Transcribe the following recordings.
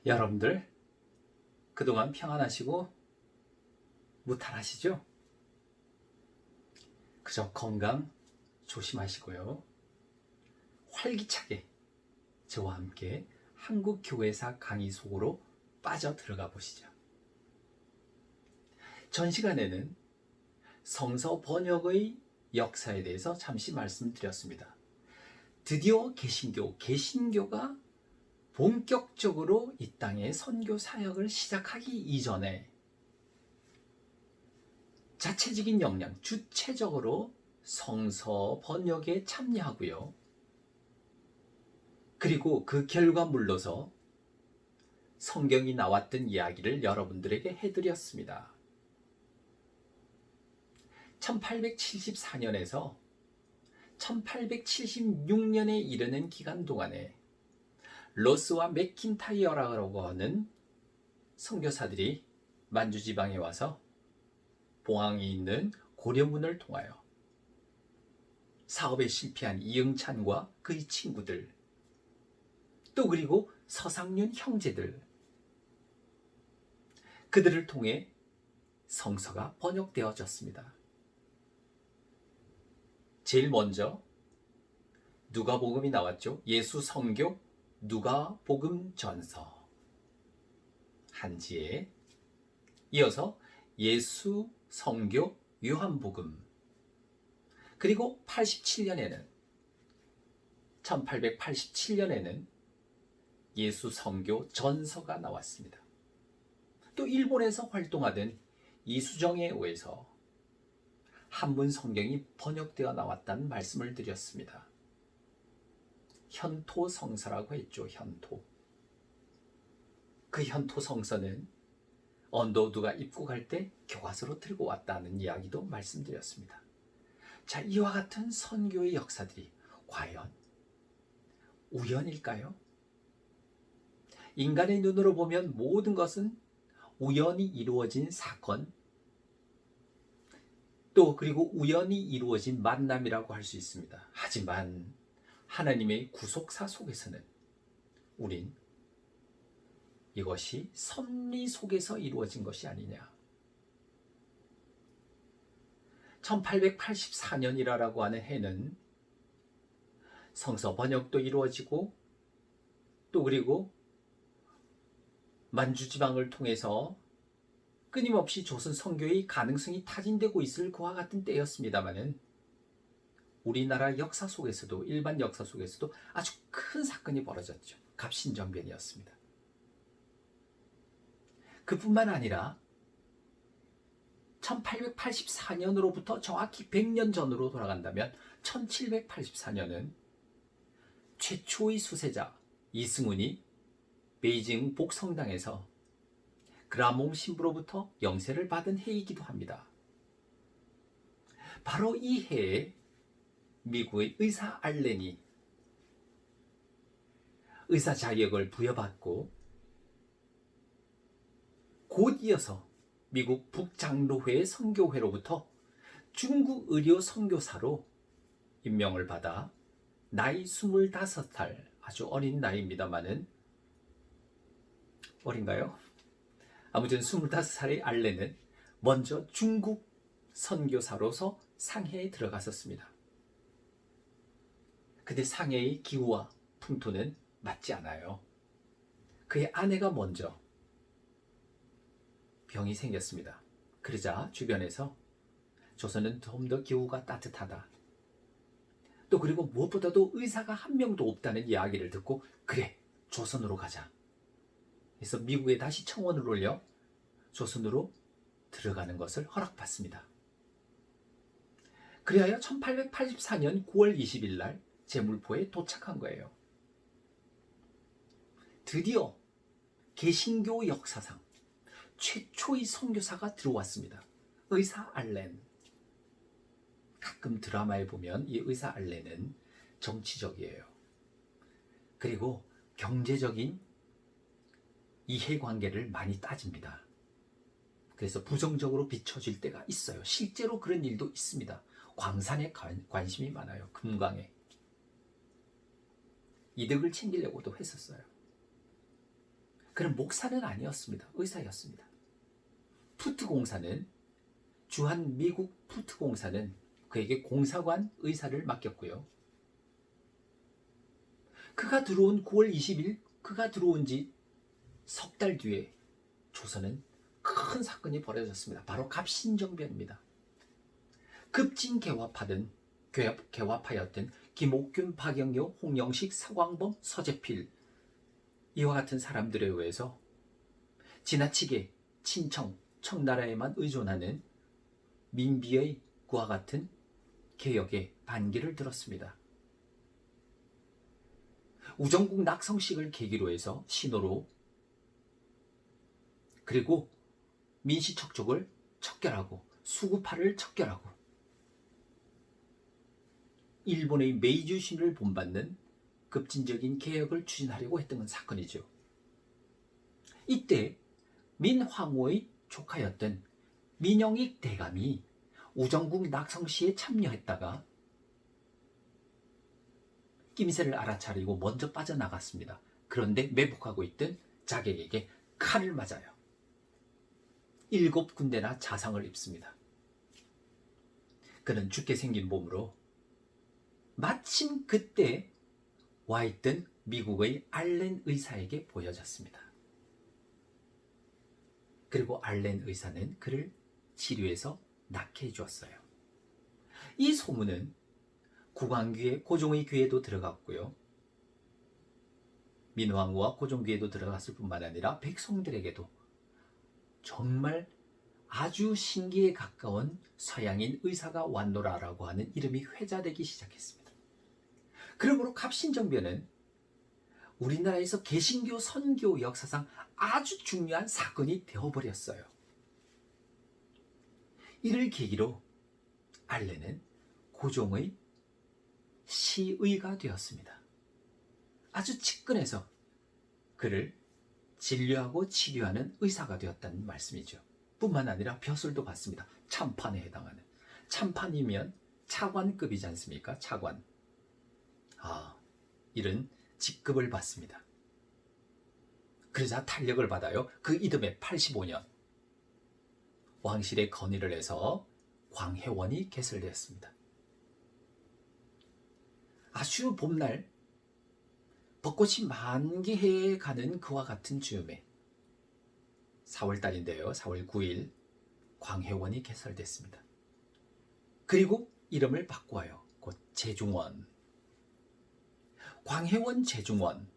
여러분들 그동안 평안하시고 무탈하시죠? 그저 건강 조심하시고요. 활기차게 저와 함께 한국교회사 강의 속으로 빠져 들어가 보시죠. 전 시간에는 성서 번역의 역사에 대해서 잠시 말씀드렸습니다. 드디어 개신교가 본격적으로 이 땅에 선교 사역을 시작하기 이전에 자체적인 역량, 주체적으로 성서 번역에 참여하고요. 그리고 그 결과물로서 성경이 나왔던 이야기를 여러분들에게 해드렸습니다. 1874년에서 1876년에 이르는 기간 동안에 로스와 맥킨타이어라고 하는 선교사들이 만주지방에 와서 봉황이 있는 고려문을 통하여 사업에 실패한 이응찬과 그의 친구들, 또 그리고 서상륜 형제들, 그들을 통해 성서가 번역되어졌습니다. 제일 먼저 누가복음이 나왔죠. 예수 성교 누가복음 전서 한지에 이어서 예수 성교 요한복음, 그리고 1887년에는 예수 성교 전서가 나왔습니다. 또 일본에서 활동하던 이수정에 의해서 한문 성경이 번역되어 나왔다는 말씀을 드렸습니다. 현토 성서라고 했죠. 현토. 그 현토 성서는 언더우드가 입국할 때 교과서로 들고 왔다는 이야기도 말씀드렸습니다. 자, 이와 같은 선교의 역사들이 과연 우연일까요? 인간의 눈으로 보면 모든 것은 우연히 이루어진 사건, 또 그리고 우연히 이루어진 만남이라고 할 수 있습니다. 하지만 하나님의 구속사 속에서는 우린 이것이 섭리 속에서 이루어진 것이 아니냐. 1884년이라고 하는 해는 성서 번역도 이루어지고 또 그리고 만주지방을 통해서 끊임없이 조선 선교의 가능성이 타진되고 있을 그와 같은 때였습니다마는 우리나라 역사 속에서도, 일반 역사 속에서도 아주 큰 사건이 벌어졌죠. 갑신정변이었습니다. 그뿐만 아니라 1884년으로부터 정확히 100년 전으로 돌아간다면 1784년은 최초의 수세자 이승훈이 베이징 복성당에서 그라몽 신부로부터 영세를 받은 해이기도 합니다. 바로 이 해에 미국의 의사 알렌이 의사 자격을 부여받고 곧 이어서 미국 북장로회 선교회로부터 중국 의료 선교사로 임명을 받아 나이 25살, 아주 어린 나이입니다마는, 어린가요? 아무튼 25살의 알렌은 먼저 중국 선교사로서 상해에 들어갔었습니다. 근데 상해의 기후와 풍토는 맞지 않아요. 그의 아내가 먼저 병이 생겼습니다. 그러자 주변에서 조선은 좀 더 기후가 따뜻하다, 또 그리고 무엇보다도 의사가 한 명도 없다는 이야기를 듣고 그래, 조선으로 가자. 그래서 미국에 다시 청원을 올려 조선으로 들어가는 것을 허락받습니다. 그리하여 1884년 9월 20일 날 제물포에 도착한 거예요. 드디어 개신교 역사상 최초의 선교사가 들어왔습니다. 의사 알렌. 가끔 드라마에 보면 이 의사 알렌은 정치적이에요. 그리고 경제적인 이해관계를 많이 따집니다. 그래서 부정적으로 비춰질 때가 있어요. 실제로 그런 일도 있습니다. 광산에 관심이 많아요. 금광에. 이득을 챙기려고도 했었어요. 그는 목사는 아니었습니다. 의사였습니다. 푸트 공사는 주한 미국 푸트 공사는 그에게 공사관 의사를 맡겼고요. 그가 들어온 9월 20일 그가 들어온 지 석 달 뒤에 조선은 큰 사건이 벌어졌습니다. 바로 갑신정변입니다. 급진 개화파였던 김옥균, 박영효, 홍영식, 서광범, 서재필 이와 같은 사람들에 의해서 지나치게 친청, 청나라에만 의존하는 민비의 그와 같은 개혁에 반기를 들었습니다. 우정국 낙성식을 계기로 해서 신호로 그리고 민시척족을 척결하고 수구파를 척결하고 일본의 메이주신을 본받는 급진적인 개혁을 추진하려고 했던 사건이죠. 이때 민황후의 조카였던 민영익 대감이 우정국 낙성시에 참여했다가 낌새를 알아차리고 먼저 빠져나갔습니다. 그런데 매복하고 있던 자객에게 칼을 맞아요. 7군데나 자상을 입습니다. 그는 죽게 생긴 몸으로 마침 그때 와있던 미국의 알렌 의사에게 보여졌습니다. 그리고 알렌 의사는 그를 치료해서 낫게 해주었어요. 이 소문은 국왕귀에 고종의 귀에도 들어갔고요. 민왕후와 고종 귀에도 들어갔을 뿐만 아니라 백성들에게도 정말 아주 신기에 가까운 서양인 의사가 왔노라라고 하는 이름이 회자되기 시작했습니다. 그러므로 갑신정변은 우리나라에서 개신교 선교 역사상 아주 중요한 사건이 되어버렸어요. 이를 계기로 알렌은 고종의 시의가 되었습니다. 아주 측근에서 그를 진료하고 치료하는 의사가 되었다는 말씀이죠. 뿐만 아니라 벼슬도 받습니다. 참판에 해당하는. 참판이면 차관급이지 않습니까? 차관. 이런 직급을 받습니다. 그러자 탄력을 받아요. 그 이듬해 85년 왕실의 건의를 해서 광해원이 개설되었습니다. 아주 봄날 벚꽃이 만개해 가는 그와 같은 즈음에 4월달인데요. 4월 9일 광해원이 개설됐습니다. 그리고 이름을 바꾸어요. 곧 제중원. 광해원 제중원.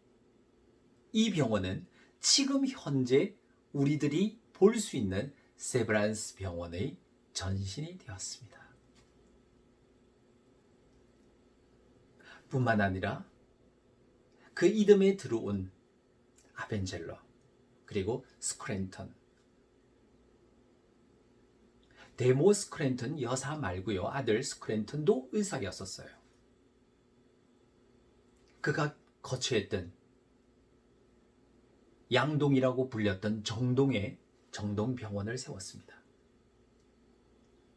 이 병원은 지금 현재 우리들이 볼 수 있는 세브란스 병원의 전신이 되었습니다. 뿐만 아니라 그 이듬해 들어온 아벤젤러 그리고 스크랜턴, 데모 스크랜턴 여사 말고요. 아들 스크랜턴도 의사였었어요. 그가 거처했던 양동이라고 불렸던 정동에 정동병원을 세웠습니다.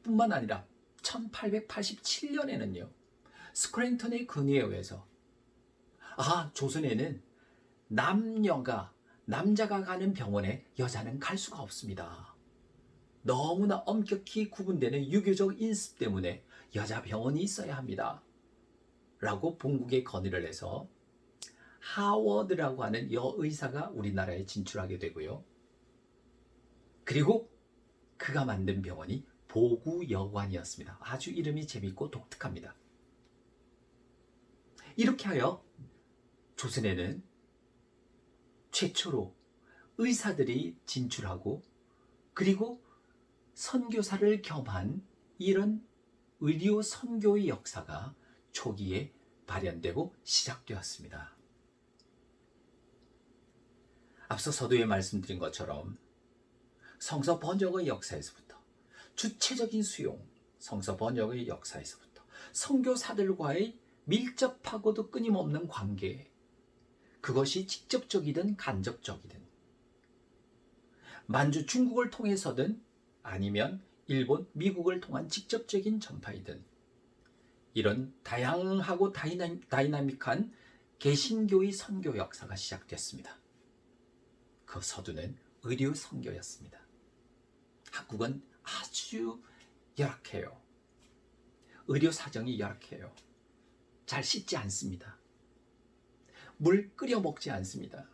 뿐만 아니라 1887년에는요. 스크랜턴의 건의에 의해서 조선에는 남자가 가는 병원에 여자는 갈 수가 없습니다. 너무나 엄격히 구분되는 유교적 인습 때문에 여자 병원이 있어야 합니다. 라고 본국에 건의를 해서 하워드라고 하는 여의사가 우리나라에 진출하게 되고요. 그리고 그가 만든 병원이 보구여관이었습니다. 아주 이름이 재밌고 독특합니다. 이렇게 하여 조선에는 최초로 의사들이 진출하고 그리고 선교사를 겸한 이런 의료 선교의 역사가 초기에 발현되고 시작되었습니다. 앞서 서두에 말씀드린 것처럼 성서 번역의 역사에서부터 주체적인 수용, 성서 번역의 역사에서부터 선교사들과의 밀접하고도 끊임없는 관계, 그것이 직접적이든 간접적이든 만주 중국을 통해서든 아니면 일본, 미국을 통한 직접적인 전파이든 이런 다양하고 다이나믹한 개신교의 선교 역사가 시작됐습니다. 그 서두는 의료 선교였습니다. 한국은 아주 열악해요. 의료 사정이 열악해요. 잘 씻지 않습니다. 물 끓여 먹지 않습니다.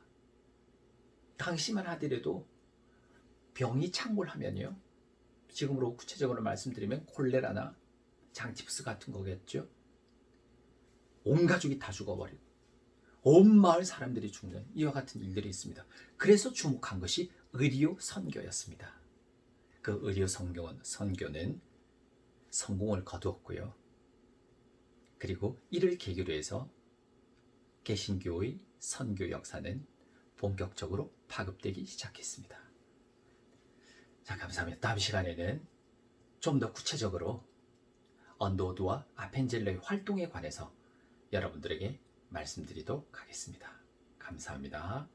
당시만 하더라도 병이 창궐하면요. 지금으로 구체적으로 말씀드리면 콜레라나 장티푸스 같은 거겠죠. 온 가족이 다 죽어버리고 온 마을 사람들이 죽는 이와 같은 일들이 있습니다. 그래서 주목한 것이 의료 선교였습니다. 그 의료 선교는 성공을 거두었고요. 그리고 이를 계기로 해서 개신교의 선교 역사는 본격적으로 파급되기 시작했습니다. 자, 감사합니다. 다음 시간에는 좀 더 구체적으로 언더우드와 아펜젤러의 활동에 관해서 여러분들에게 말씀드리도록 하겠습니다. 감사합니다.